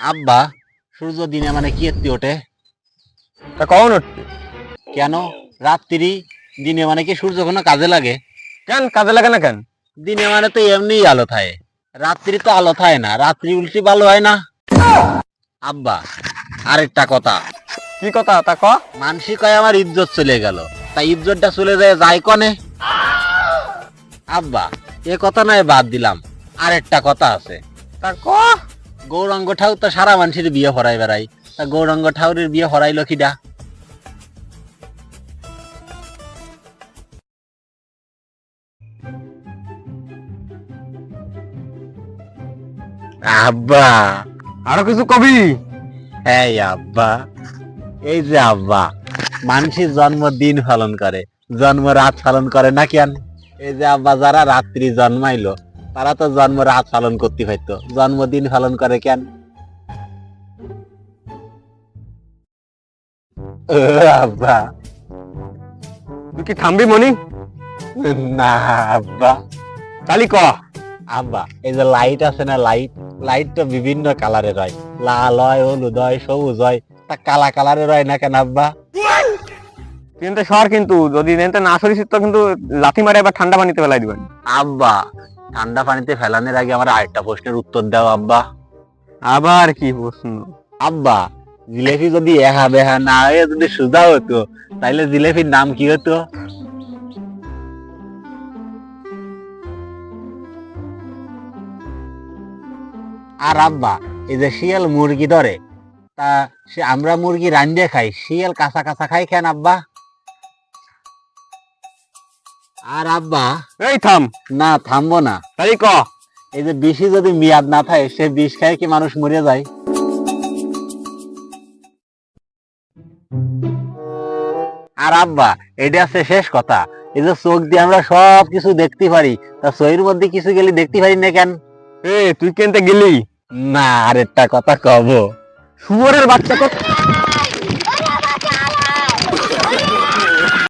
আব্বা, সূর্য দিনে মানে কি এত্তি ওঠে? তা কখন উঠছে? কেন? রাত্রি। দিনে মানে কি সূর্য কোনো কাজে লাগে? কেন কাজে লাগে না কেন? দিনে মানে তো এমনিই আলো থাকে, রাত্রি তো আলো থাকে না, রাত্রি উল্টি ভালো হয় না। আব্বা, আরেকটা কথা। কি কথা তা ক। মানসি কয় আমার ইজ্জত চলে গেল, তা ইজ্জতটা চলে যায় কনে? আব্বা, এ কথা নয় বাদ দিলাম, আরেকটা কথা আছে। তা ক। গৌরাঙ্গ ঠাকুর তো সারা মানুষের বিয়ে হরাই বেড়াই, তা গৌরাঙ্গ ঠাকুরের বিয়ে হরাইলো কিডা? আব্বা, আরো কিছু কবি? হ্যাঁ আব্বা, এই যে আব্বা, মানুষের জন্মদিন পালন করে, জন্ম রাত পালন করে না কেন? এই যে আব্বা, যারা রাত্রি জন্মাইলো তারা তো জন্ম রাত পালন করতে পারতো, জন্মদিন পালন করে কেন? ও আব্বা, তুই কি থামবি মনি? না আব্বা। তালি ক। আব্বা, এই যে লাইট আছে না, লাইট, লাইট তো বিভিন্ন কালারের হয়, লাল হয়, হলুদ হয়, সবুজ হয়, তা কালা কালারের হয় না কেন আব্বা? কিন্তু সর, কিন্তু যদি নেনতে না সরিস তো কিন্তু লাথি মারে আবার ঠান্ডা পানিতে ফেলাই দিবেন। আব্বা, ঠান্ডা পানিতে ফেলানোর আগে আমার আরেকটা প্রশ্নের উত্তর দাও আব্বা। আবার কি প্রশ্ন? আব্বা, জিলেপি যদি এহা বেহা না হয়ে যদি সুজা হতো, তাইলে জিলেপির নাম কি হতো? আর আব্বা, এই যে শিয়াল মুরগি ধরে, তা সে আমরা মুরগি রান্ধে খাই, শিয়াল কাঁচা কাঁচা খাই কেন আব্বা? আর আব্বা, এই থাম। না থামবো না। তালি ক। এই যে বিষি যদি মেয়াদ না থাকে, সে বিষ খায় কি মানুষ মরে যায়? আর আব্বা, এটা আছে শেষ কথা। এই যে চোখ দিয়ে আমরা সব কিছু দেখতে পারি, তা চোখের মধ্যে কিছু গেলে দেখতে পারি না কেন? এ তুই কেনতে গেলি? না, আরেকটা কথা কব। শুয়োরের বাচ্চা কত